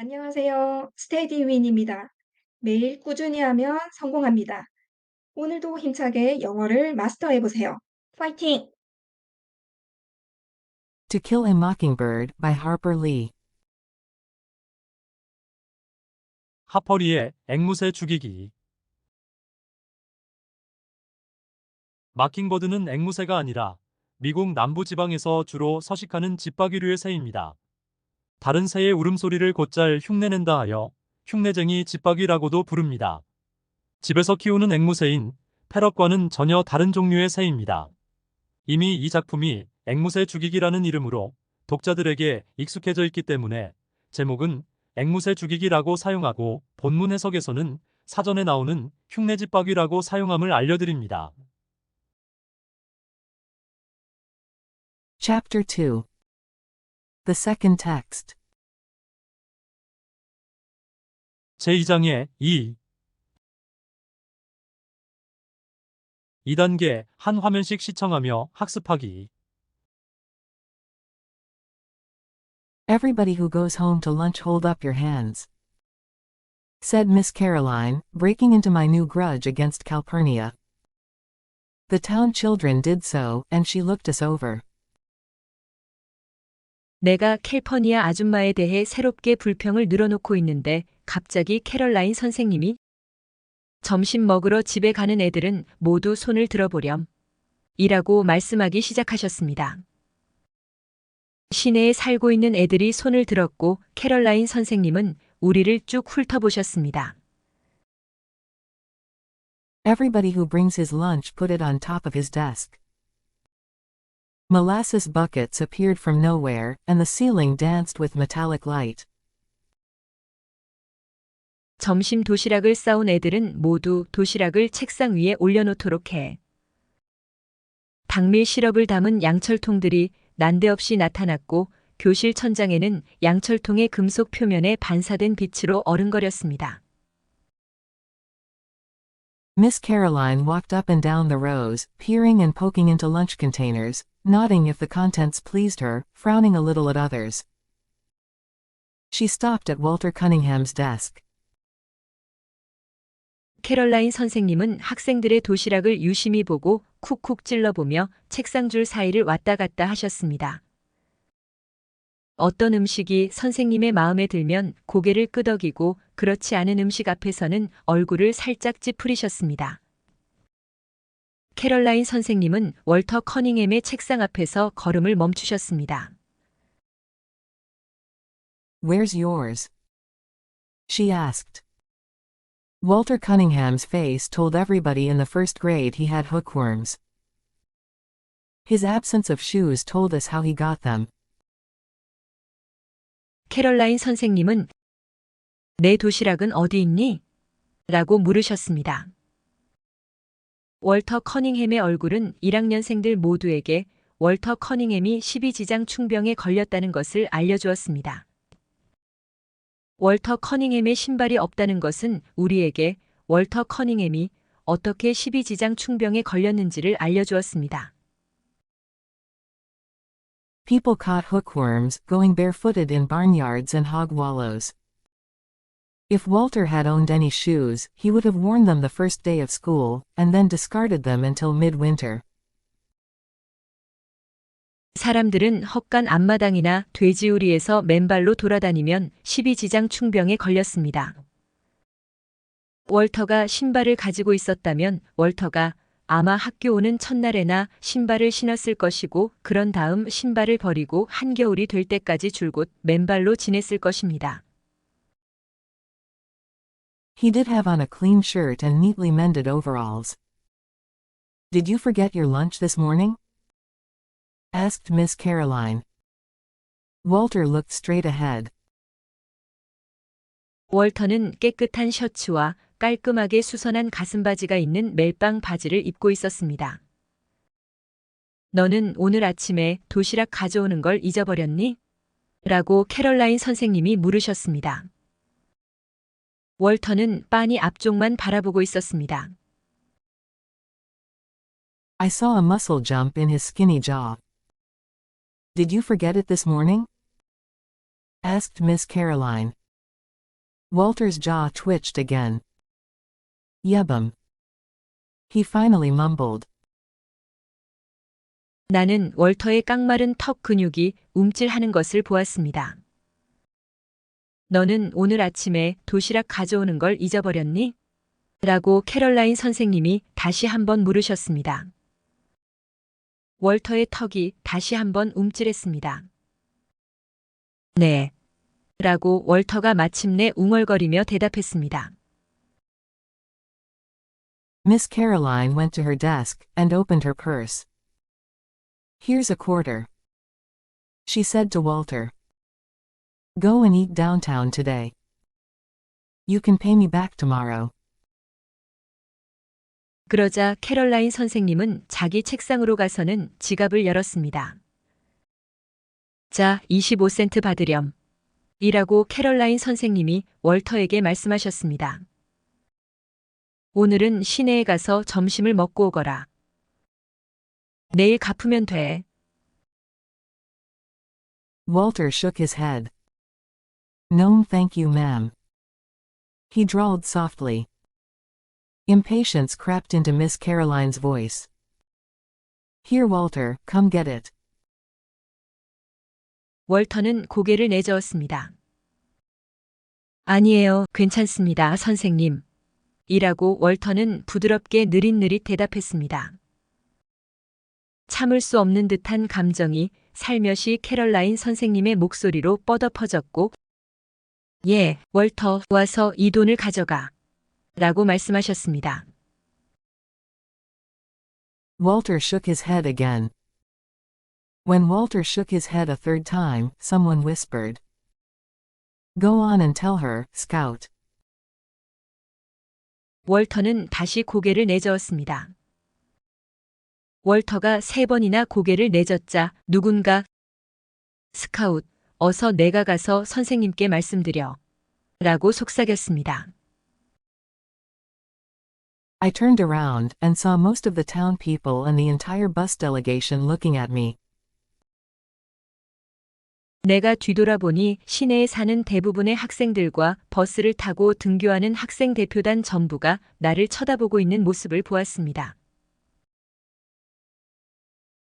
안녕하세요. 스테디윈입니다. 매일 꾸준히 하면 성공합니다. 오늘도 힘차게 영어를 마스터해 보세요. 파이팅! To Kill a Mockingbird by Harper Lee. 하퍼리의 앵무새 죽이기. 마킹버드는 앵무새가 아니라 미국 남부지방에서 주로 서식하는 집박이류의 새입니다. 다른 새의 울음소리를 곧잘 흉내낸다 하여 흉내쟁이 집박이라고도 부릅니다. 집에서 키우는 앵무새인 패럿과는 전혀 다른 종류의 새입니다. 이미 이 작품이 앵무새 죽이기라는 이름으로 독자들에게 익숙해져 있기 때문에 제목은 앵무새 죽이기라고 사용하고 본문 해석에서는 사전에 나오는 흉내집박이라고 사용함을 알려드립니다. Chapter 2. The Second Text. 제2장의 2단계 한 화면씩 시청하며 학습하기. Everybody who goes home to lunch hold up your hands, said Miss Caroline, breaking into my new grudge against Calpurnia. The town children did so, and she looked us over. 내가 캘퍼니아 아줌마에 대해 새롭게 불평을 늘어놓고 있는데 갑자기 캐럴라인 선생님이 점심 먹으러 집에 가는 애들은 모두 손을 들어보렴. 이라고 말씀하기 시작하셨습니다. 시내에 살고 있는 애들이 손을 들었고 캐럴라인 선생님은 우리를 쭉 훑어보셨습니다. Everybody who brings his lunch put it on top of his desk. Molasses buckets appeared from nowhere, and the ceiling danced with metallic light. 점심 도시락을 싸온 애들은 모두 도시락을 책상 위에 올려놓도록 해. 당밀 시럽을 담은 양철통들이 난데없이 나타났고 교실 천장에는 양철통의 금속 표면에 반사된 빛으로 어른거렸습니다. Miss Caroline walked up and down the rows, peering and poking into lunch containers, nodding if the contents pleased her, frowning a little at others. She stopped at Walter Cunningham's desk. 캐럴라인 선생님은 학생들의 도시락을 유심히 보고 쿡쿡 찔러보며 책상줄 사이를 왔다 갔다 하셨습니다. 어떤 음식이 선생님의 마음에 들면 고개를 끄덕이고 그렇지 않은 음식 앞에서는 얼굴을 살짝 찌푸리셨습니다. 캐럴라인 선생님은 월터 커닝햄의 책상 앞에서 걸음을 멈추셨습니다. Where's yours? She asked. Walter Cunningham's face told everybody in the first grade he had hookworms. His absence of shoes told us how he got them. 캐럴라인 선생님은 내 도시락은 어디 있니? 라고 물으셨습니다. 월터 커닝햄의 얼굴은 1학년생들 모두에게 월터 커닝햄이 12지장 충병에 걸렸다는 것을 알려주었습니다. 월터 커닝햄의 신발이 없다는 것은 우리에게 월터 커닝햄이 어떻게 12지장 충병에 걸렸는지를 알려주었습니다. People caught hookworms, going barefooted in barnyards and hog wallows. If Walter had owned any shoes, he would have worn them the first day of school, and then discarded them until midwinter. 사람들은 헛간 앞마당이나 돼지우리에서 맨발로 돌아다니면 12지장 충병에 걸렸습니다. 월터가 신발을 가지고 있었다면 월터가 아마 학교 오는 첫날에나 신발을 신었을 것이고 그런 다음 신발을 버리고 한겨울이 될 때까지 줄곧 맨발로 지냈을 것입니다. He did have on a clean shirt and neatly mended overalls. Did you forget your lunch this morning? Asked Miss Caroline. Walter looked straight ahead. 월터는 깨끗한 셔츠와 깔끔하게 수선한 가슴바지가 있는 멜빵 바지를 입고 있었습니다. 너는 오늘 아침에 도시락 가져오는 걸 잊어버렸니? 라고 캐럴라인 선생님이 물으셨습니다. 월터는 빤히 앞쪽만 바라보고 있었습니다. I saw a muscle jump in his skinny jaw. Did you forget it this morning? Asked Miss Caroline. Walter's jaw twitched again. Yebum. He finally mumbled. 나는 월터의 깡마른 턱 근육이 움찔하는 것을 보았습니다. 너는 오늘 아침에 도시락 가져오는 걸 잊어버렸니? 라고 캐럴라인 선생님이 다시 한번 물으셨습니다. 월터의 턱이 다시 한번 움찔했습니다. 네. 라고 월터가 마침내 웅얼거리며 대답했습니다. Miss Caroline went to her desk and opened her purse. Here's a quarter, she said to Walter. Go and eat downtown today. You can pay me back tomorrow. 그러자 캐럴라인 선생님은 자기 책상으로 가서는 지갑을 열었습니다. 자, 25센트 받으렴. 이라고 캐럴라인 선생님이 월터에게 말씀하셨습니다. 오늘은 시내에 가서 점심을 먹고 오거라. 내일 갚으면 돼. Walter shook his head. No, thank you, ma'am. He drawled softly. Impatience crept into Miss Caroline's voice. Here, Walter, come get it. 월터는 고개를 내저었습니다. 아니에요, 괜찮습니다, 선생님. 이라고 월터는 부드럽게 느릿느릿 대답했습니다. 참을 수 없는 듯한 감정이 살며시 캐럴라인 선생님의 목소리로 뻗어퍼졌고, 예, 월터, 와서 이 돈을 가져가. 라고 말씀하셨습니다. Walter shook his head again. When Walter shook his head a third time, someone whispered. Go on and tell her, Scout. 월터는 다시 고개를 내저었습니다. 월터가 3번이나 고개를 내젓자 누군가 스카웃, 어서 내가 가서 선생님께 말씀드려. 라고 속삭였습니다. I turned around and saw most of the town people and the entire bus delegation looking at me. 내가 뒤돌아보니 시내에 사는 대부분의 학생들과 버스를 타고 등교하는 학생 대표단 전부가 나를 쳐다보고 있는 모습을 보았습니다.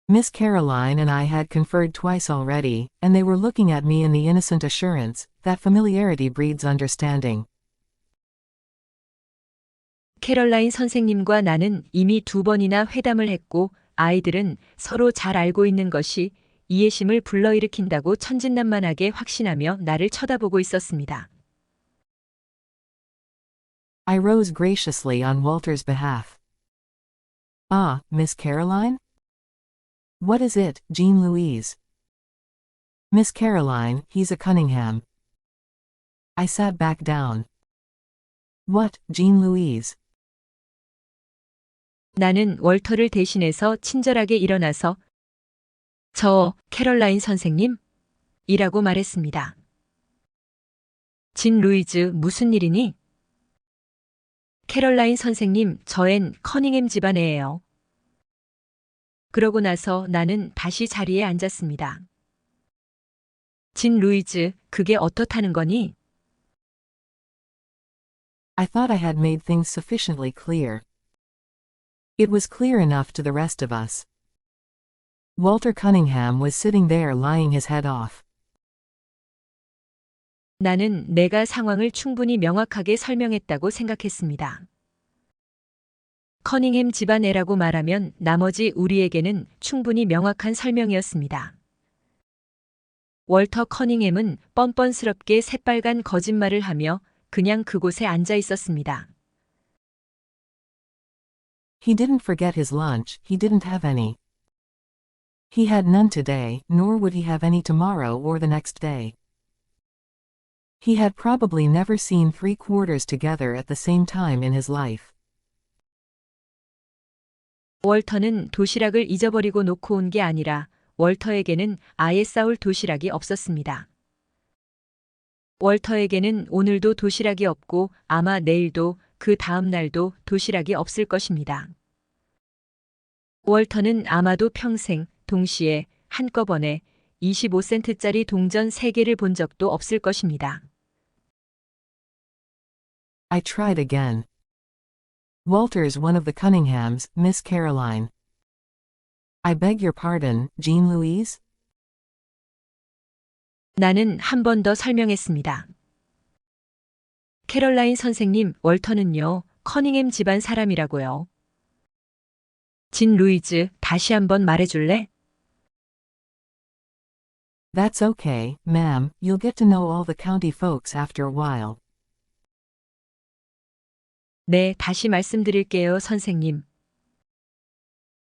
Miss Caroline and I had conferred twice already, and they were looking at me in the innocent assurance that familiarity breeds understanding. 캐럴라인 선생님과 나는 이미 2번이나 회담을 했고 아이들은 서로 잘 알고 있는 것이 이해심을 불러일으킨다고 천진난만하게 확신하며 나를 쳐다보고 있었습니다. I rose graciously on Walter's behalf. Ah, Miss Caroline? What is it, Jean Louise? Miss Caroline, he's a Cunningham. I sat back down. What, Jean Louise? 나는 월터를 대신해서 친절하게 일어나서 저 캐럴라인 선생님? 이라고 말했습니다. 진 루이즈 무슨 일이니? 캐럴라인 선생님, 저앤 커닝햄 집안애예요. 그러고 나서 나는 다시 자리에 앉았습니다. 진 루이즈, 그게 어떻다는 거니? I thought I had made things sufficiently clear. It was clear enough to the rest of us. Walter Cunningham was sitting there lying his head off. 나는 내가 상황을 충분히 명확하게 설명했다고 생각했습니다. 커닝햄 집안애라고 말하면 나머지 우리에게는 충분히 명확한 설명이었습니다. 월터 커닝햄은 뻔뻔스럽게 새빨간 거짓말을 하며 그냥 그곳에 앉아 있었습니다. He didn't forget his lunch, he didn't have any. He had none today, nor would he have any tomorrow or the next day. He had probably never seen 3/4 together at the same time in his life. 월터는 도시락을 잊어버리고 놓고 온 게 아니라 월터에게는 아예 싸울 도시락이 없었습니다. 월터에게는 오늘도 도시락이 없고 아마 내일도 그 다음 날도 도시락이 없을 것입니다. 월터는 아마도 평생 동시에 한꺼번에 25센트짜리 동전 3개를 본 적도 없을 것입니다. I tried again. Walter's one of the Cunninghams, Miss Caroline. I beg your pardon, Jean Louise? 나는 한 번 더 설명했습니다. 캐롤라인 선생님, 월터는요, 커닝햄 집안 사람이라고요. 진 루이즈, 다시 한번 말해줄래? That's okay, ma'am, you'll get to know all the county folks after a while. 네, 다시 말씀드릴게요, 선생님.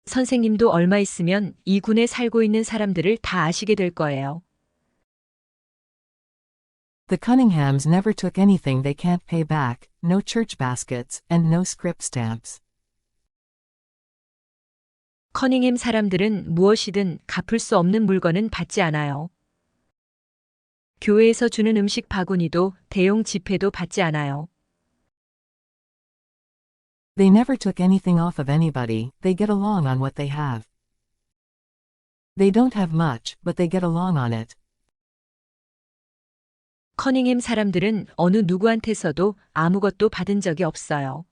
선생님도 얼마 있으면 이 군에 살고 있는 사람들을 다 아시게 될 거예요. The Cunninghams never took anything they can't pay back, no church baskets, and no script stamps. 커닝햄 사람들은 무엇이든 갚을 수 없는 물건은 받지 않아요. 교회에서 주는 음식 바구니도 대용 지폐도 받지 않아요. They never took anything off of anybody, they get along on what they have. They don't have much, but they get along on it. 커닝햄 사람들은 어느 누구한테서도 아무것도 받은 적이 없어요.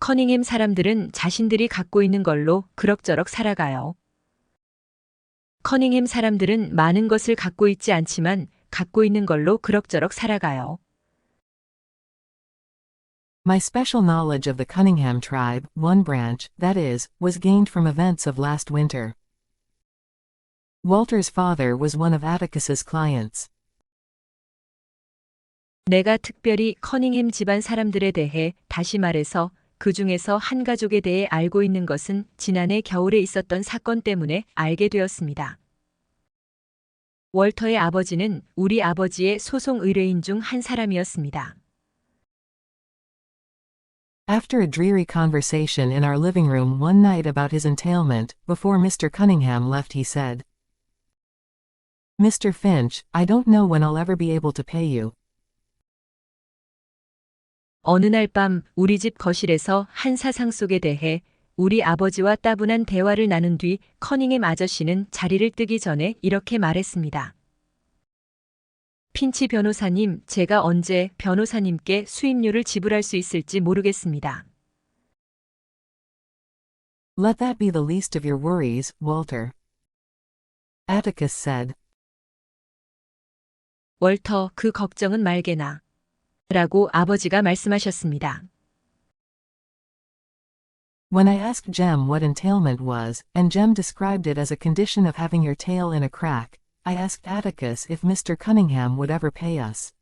커닝햄 사람들은 자신들이 갖고 있는 걸로 그럭저럭 살아가요. 커닝햄 사람들은 많은 것을 갖고 있지 않지만 갖고 있는 걸로 그럭저럭 살아가요. My special knowledge of the Cunningham tribe, one branch, that is, was gained from events of last winter. Walter's father was one of Atticus's clients. 내가 특별히 커닝햄 집안 사람들에 대해 다시 말해서 그 중에서 한 가족에 대해 알고 있는 것은 지난해 겨울에 있었던 사건 때문에 알게 되었습니다. 월터의 아버지는 우리 아버지의 소송 의뢰인 중 한 사람이었습니다. After a dreary conversation in our living room one night about his entailment, before Mr. Cunningham left he said, Mr. Finch, I don't know when I'll ever be able to pay you. 어느 날 밤 우리 집 거실에서 한 사상 속에 대해 우리 아버지와 따분한 대화를 나눈 뒤 커닝햄 아저씨는 자리를 뜨기 전에 이렇게 말했습니다. 핀치 변호사님, 제가 언제 변호사님께 수임료를 지불할 수 있을지 모르겠습니다. Let that be the least of your worries, Walter. Atticus said. 월터, 그 걱정은 말게나. 라고 아버지가 말씀하셨습니다. When I asked Jem what entailment was, and Jem described it as a condition of having your tail in a crack, I asked Atticus if Mr. Cunningham would ever pay us.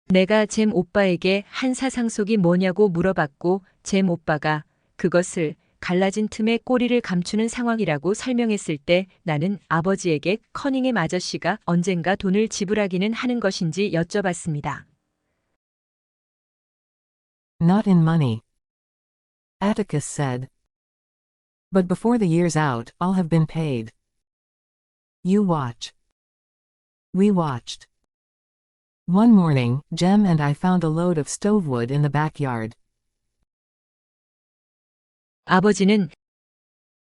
내가 잼 오빠에게 한 사상속이 뭐냐고 물어봤고 잼 오빠가 그것을 갈라진 틈에 꼬리를 감추는 상황이라고 설명했을 때 나는 아버지에게 커닝햄 아저씨가 언젠가 돈을 지불하기는 하는 것인지 여쭤봤습니다. Not in money. Atticus said. But before the year's out, I'll have been paid. You watch. We watched. One morning, Jem and I found a load of stovewood in the backyard. 아버지는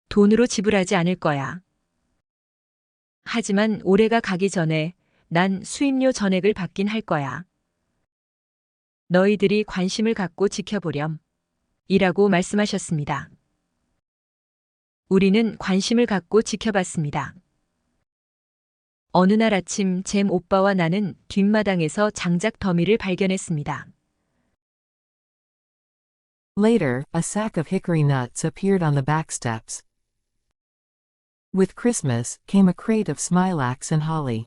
돈으로 지불하지 않을 거야. 하지만 올해가 가기 전에 난 수임료 전액을 받긴 할 거야. 너희들이 관심을 갖고 지켜보렴. 이라고 말씀하셨습니다. 우리는 관심을 갖고 지켜봤습니다. 어느 날 아침 잼 오빠와 나는 뒷마당에서 장작 더미를 발견했습니다. Later, a sack of hickory nuts appeared on the back steps. With Christmas, came a crate of smilax and holly.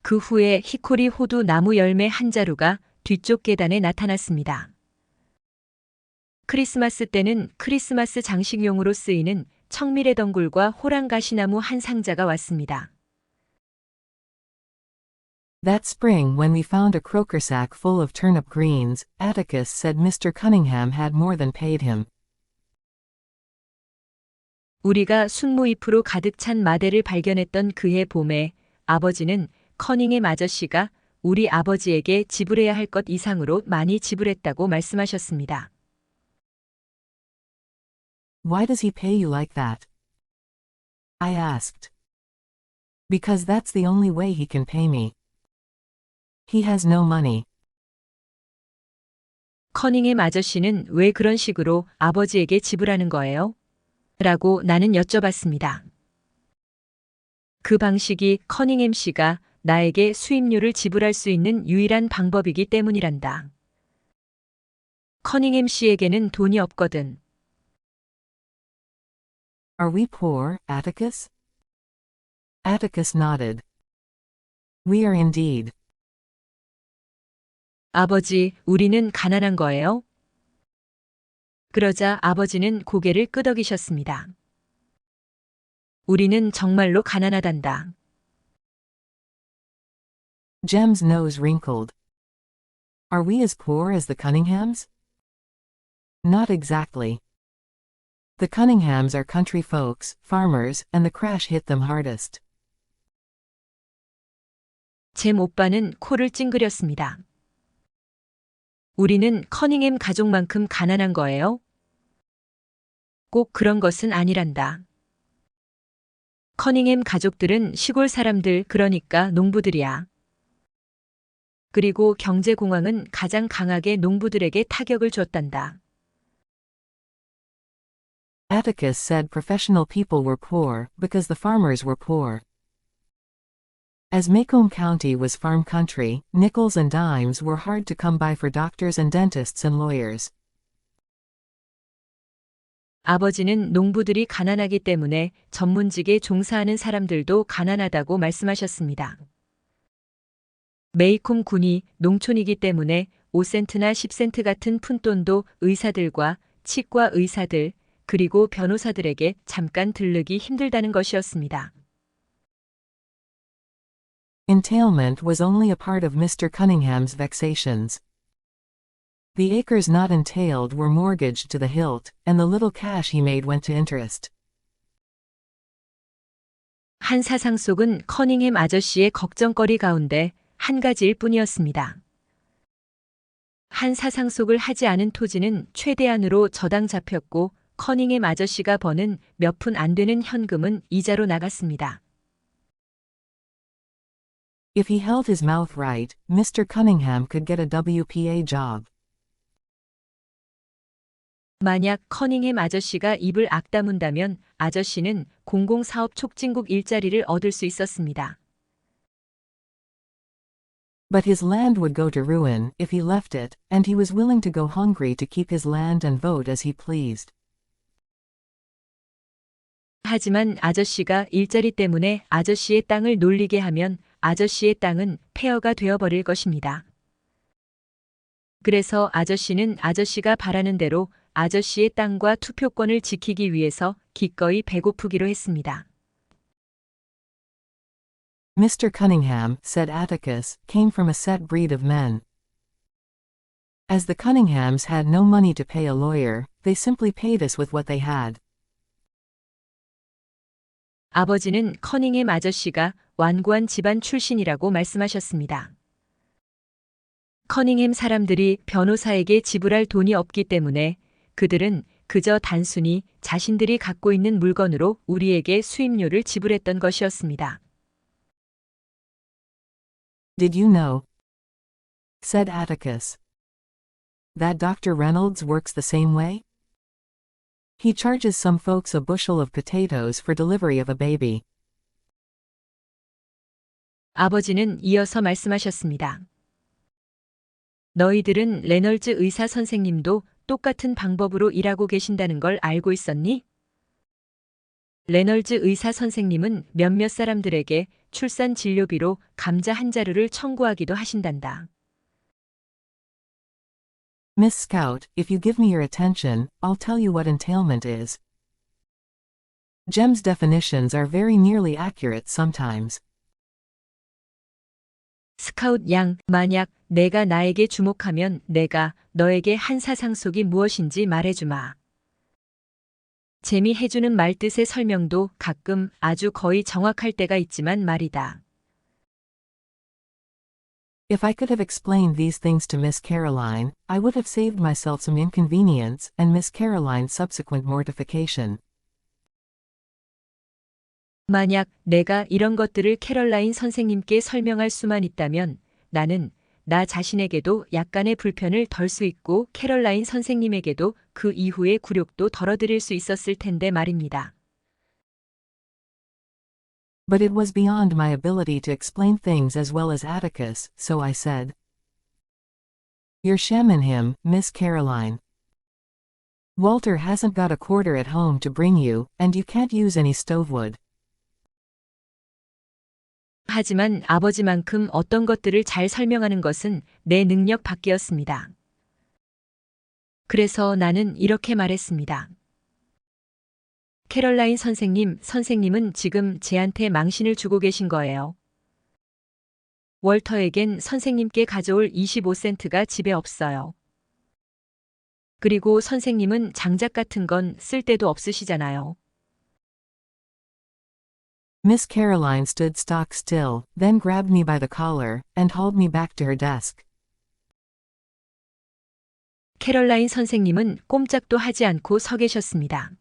그 후에 히코리 호두 나무 열매 한 자루가 뒤쪽 계단에 나타났습니다. 크리스마스 때는 크리스마스 장식용으로 쓰이는 청미래 덩굴과 호랑가시나무 한 상자가 왔습니다. That spring when we found a croaker sack full of turnip greens, Atticus said Mr. Cunningham had more than paid him. 우리가 순무잎으로 가득 찬 마대를 발견했던 그해 봄에 아버지는 커닝햄 아저씨가 우리 아버지에게 지불해야 할 것 이상으로 많이 지불했다고 말씀하셨습니다. Why does he pay you like that? I asked. Because that's the only way he can pay me. He has no money. 커닝햄 아저씨는 왜 그런 식으로 아버지에게 지불하는 거예요? 라고 나는 여쭤봤습니다. 그 방식이 커닝햄 씨가 나에게 수입료를 지불할 수 있는 유일한 방법이기 때문이란다. 커닝햄 씨에게는 돈이 없거든. Are we poor, Atticus? Atticus nodded. We are indeed. 아버지, 우리는 가난한 거예요? 그러자 아버지는 고개를 끄덕이셨습니다. 우리는 정말로 가난하단다. Jem's nose wrinkled. Are we as poor as the Cunninghams? Not exactly. The Cunninghams are country folks, farmers, and the crash hit them hardest. 잼 오빠는 코를 찡그렸습니다. 우리는 커닝햄 가족만큼 가난한 거예요? 꼭 그런 것은 아니란다. 커닝햄 가족들은 시골 사람들, 그러니까 농부들이야. 그리고 경제공황은 가장 강하게 농부들에게 타격을 줬단다. Atticus said professional people were poor because the farmers were poor. As Macomb County was farm country, nickels and dimes were hard to come by for doctors and dentists and lawyers. 아버지는 농부들이 가난하기 때문에 전문직에 종사하는 사람들도 가난하다고 말씀하셨습니다. 메이콤 군이 농촌이기 때문에 5센트나 10센트 같은 푼돈도 의사들과 치과 의사들, 그리고 변호사들에게 잠깐 들르기 힘들다는 것이었습니다. Entailment was only a part of Mr. Cunningham's vexations. The acres not entailed were mortgaged to the hilt, and the little cash he made went to interest. 한 사상 속은 커닝햄 아저씨의 걱정거리 가운데 한 가지일 뿐이었습니다. 한 사상 속을 하지 않은 토지는 최대한으로 저당 잡혔고 커닝햄 아저씨가 버는 몇 푼 안 되는 현금은 이자로 나갔습니다. If he held his mouth right, Mr. Cunningham could get a WPA job. 만약 커닝햄 아저씨가 입을 악다문다면 아저씨는 공공사업 촉진국 일자리를 얻을 수 있었습니다. But his land would go to ruin if he left it, and he was willing to go hungry to keep his land and vote as he pleased. 하지만 아저씨가 일자리 때문에 아저씨의 땅을 놀리게 하면 아저씨의 땅은 폐허가 되어버릴 것입니다. 그래서 아저씨는 아저씨가 바라는 대로 아저씨의 땅과 투표권을 지키기 위해서 기꺼이 배고프기로 했습니다. Mr. Cunningham, said Atticus, came from a set breed of men. As the Cunninghams had no money to pay a lawyer, they simply paid us with what they had. 아버지는 커닝햄 아저씨가 완고한 집안 출신이라고 말씀하셨습니다. 커닝햄 사람들이 변호사에게 지불할 돈이 없기 때문에 그들은 그저 단순히 자신들이 갖고 있는 물건으로 우리에게 수임료를 지불했던 것이었습니다. Did you know? Said Atticus. That Dr. Reynolds works the same way? He charges some folks a bushel of potatoes for delivery of a baby. 아버지는 이어서 말씀하셨습니다. 너희들은 레널즈 의사 선생님도 똑같은 방법으로 일하고 계신다는 걸 알고 있었니? 레널즈 의사 선생님은 몇몇 사람들에게 출산 진료비로 감자 한 자루를 청구하기도 하신단다. Miss Scout, if you give me your attention, I'll tell you what entailment is. Jem's definitions are very nearly accurate sometimes. 스카웃 양, 만약 내가 나에게 주목하면 내가 너에게 한 사상속이 무엇인지 말해주마. 잼이 해주는 말뜻의 설명도 가끔 아주 거의 정확할 때가 있지만 말이다. If I could have explained these things to Miss Caroline, I would have saved myself some inconvenience and Miss Caroline's subsequent mortification. 만약 내가 이런 것들을 캐럴라인 선생님께 설명할 수만 있다면 나는 나 자신에게도 약간의 불편을 덜 수 있고 캐럴라인 선생님에게도 그 이후의 굴욕도 덜어드릴 수 있었을 텐데 말입니다. But it was beyond my ability to explain things as well as Atticus, so I said. You're shamming him, Miss Caroline. Walter hasn't got a quarter at home to bring you, and you can't use any stovewood. 하지만 아버지만큼 어떤 것들을 잘 설명하는 것은 내 능력 밖이었습니다. 그래서 나는 이렇게 말했습니다. 캐럴라인 선생님은 지금 제한테 망신을 주고 계신 거예요. 월터에겐 선생님께 가져올 25센트가 집에 없어요. 그리고 선생님은 장작 같은 건 쓸 데도 없으시잖아요. Miss Caroline stood stock still, then grabbed me by the collar, and hauled me back to her desk. 캐럴라인 선생님은 꼼짝도 하지 않고 서 계셨습니다.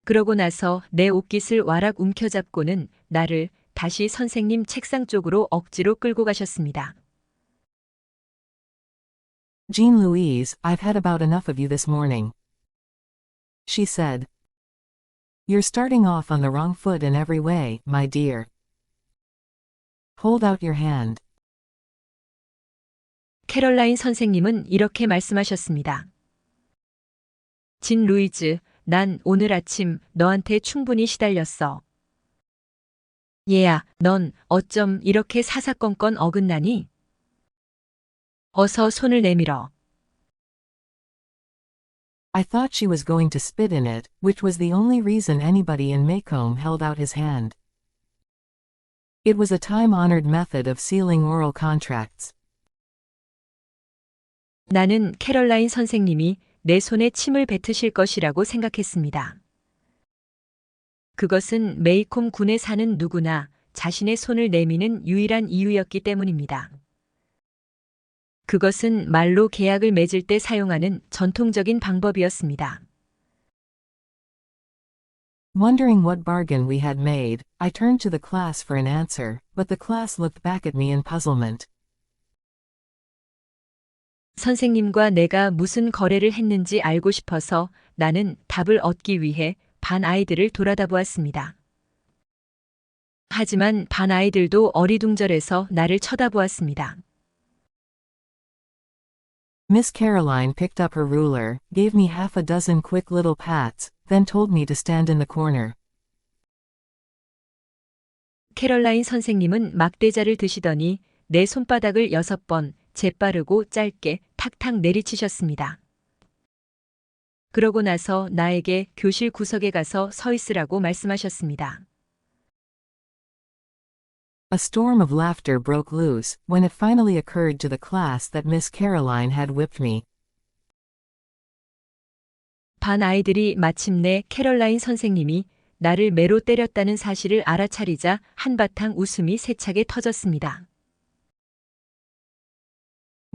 그러고 나서 내 옷깃을 와락 움켜잡고는 나를 다시 선생님 책상 쪽으로 억지로 끌고 가셨습니다. Jean Louise, I've had about enough of you this morning. She said. You're starting off on the wrong foot in every way, my dear. Hold out your hand. 캐럴라인 선생님은 이렇게 말씀하셨습니다. 진 루이즈, 난 오늘 아침 너한테 충분히 시달렸어. 얘야, 넌 어쩜 이렇게 사사건건 어긋나니? 어서 손을 내밀어. I thought she was going to spit in it, which was the only reason anybody in Maycomb held out his hand. It was a time-honored method of sealing oral contracts. 나는 캐럴라인 선생님이 내 손에 침을 뱉으실 것이라고 생각했습니다. 그것은 메이콤 군에 사는 누구나 자신의 손을 내미는 유일한 이유였기 때문입니다. 그것은 말로 계약을 맺을 때 사용하는 전통적인 방법이었습니다. Wondering what bargain we had made, I turned to the class for an answer, but the class looked back at me in puzzlement. 선생님과 내가 무슨 거래를 했는지 알고 싶어서 나는 답을 얻기 위해 반 아이들을 돌아다보았습니다. 하지만 반 아이들도 어리둥절해서 나를 쳐다보았습니다. Miss Caroline picked up her ruler, gave me half a dozen quick little pats, then told me to stand in the corner. 캐럴라인 선생님은 막대자를 드시더니 내 손바닥을 6번 재빠르고 짧게 탁탁 내리치셨습니다. 그러고 나서 나에게 교실 구석에 가서 서 있으라고 말씀하셨습니다. A storm of laughter broke loose when it finally occurred to the class that Miss Caroline had whipped me. 반 아이들이 마침내 캐럴라인 선생님이 나를 매로 때렸다는 사실을 알아차리자 한바탕 웃음이 세차게 터졌습니다.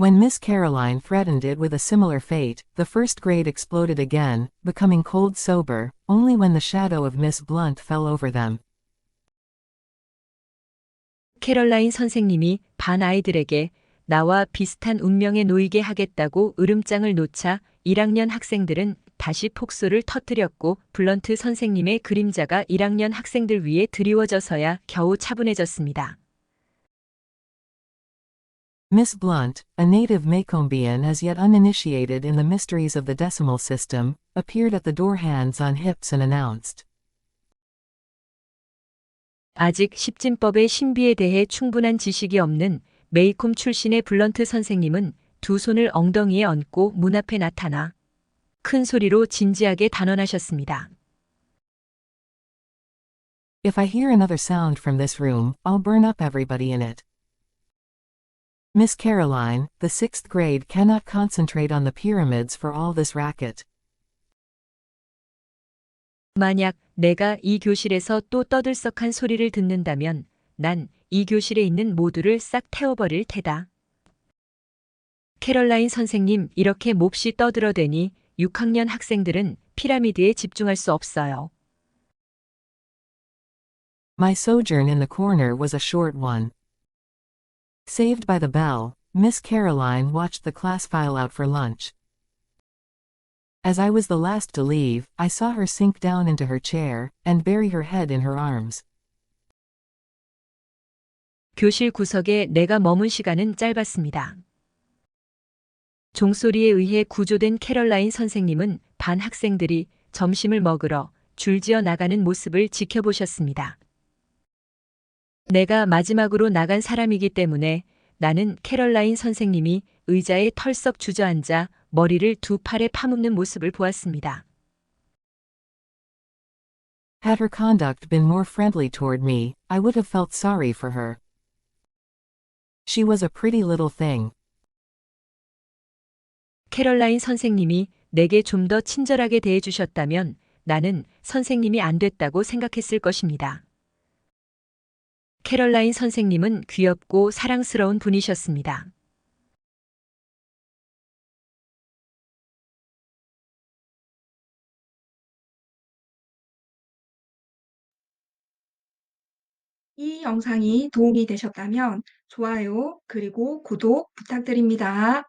When Miss Caroline threatened it with a similar fate, the first grade exploded again, becoming cold sober, only when the shadow of Miss Blunt fell over them. 캐럴라인 선생님이 반 아이들에게 나와 비슷한 운명에 놓이게 하겠다고 으름장을 놓자 1학년 학생들은 다시 폭소를 터뜨렸고 블런트 선생님의 그림자가 1학년 학생들 위에 드리워져서야 겨우 차분해졌습니다. Miss Blunt, a native Maycombian as yet uninitiated in the mysteries of the decimal system, appeared at the door hands on hips and announced. 아직 십진법의 신비에 대해 충분한 지식이 없는 메이콤 출신의 블런트 선생님은 두 손을 엉덩이에 얹고 문 앞에 나타나 큰 소리로 진지하게 단언하셨습니다. If I hear another sound from this room, I'll burn up everybody in it. Miss Caroline, the 6th grade cannot concentrate on the pyramids for all this racket. 만약 내가 이 교실에서 또 떠들썩한 소리를 듣는다면 난 이 교실에 있는 모두를 싹 태워버릴 테다. 캐럴라인 선생님 이렇게 몹시 떠들어대니 6학년 학생들은 피라미드에 집중할 수 없어요. My sojourn in the corner was a short one. Saved by the bell, Miss Caroline watched the class file out for lunch. As I was the last to leave, I saw her sink down into her chair and bury her head in her arms. 교실 구석에 내가 머문 시간은 짧았습니다. 종소리에 의해 구조된 캐럴라인 선생님은 반 학생들이 점심을 먹으러 줄지어 나가는 모습을 지켜보셨습니다. 내가 마지막으로 나간 사람이기 때문에 나는 캐럴라인 선생님이 의자에 털썩 주저앉아 머리를 두 팔에 파묻는 모습을 보았습니다. Had her conduct been more friendly toward me, I would have felt sorry for her. She was a pretty little thing. 캐럴라인 선생님이 내게 좀 더 친절하게 대해주셨다면 나는 선생님이 안 됐다고 생각했을 것입니다. 캐럴라인 선생님은 귀엽고 사랑스러운 분이셨습니다. 이 영상이 도움이 되셨다면 좋아요, 그리고 구독 부탁드립니다.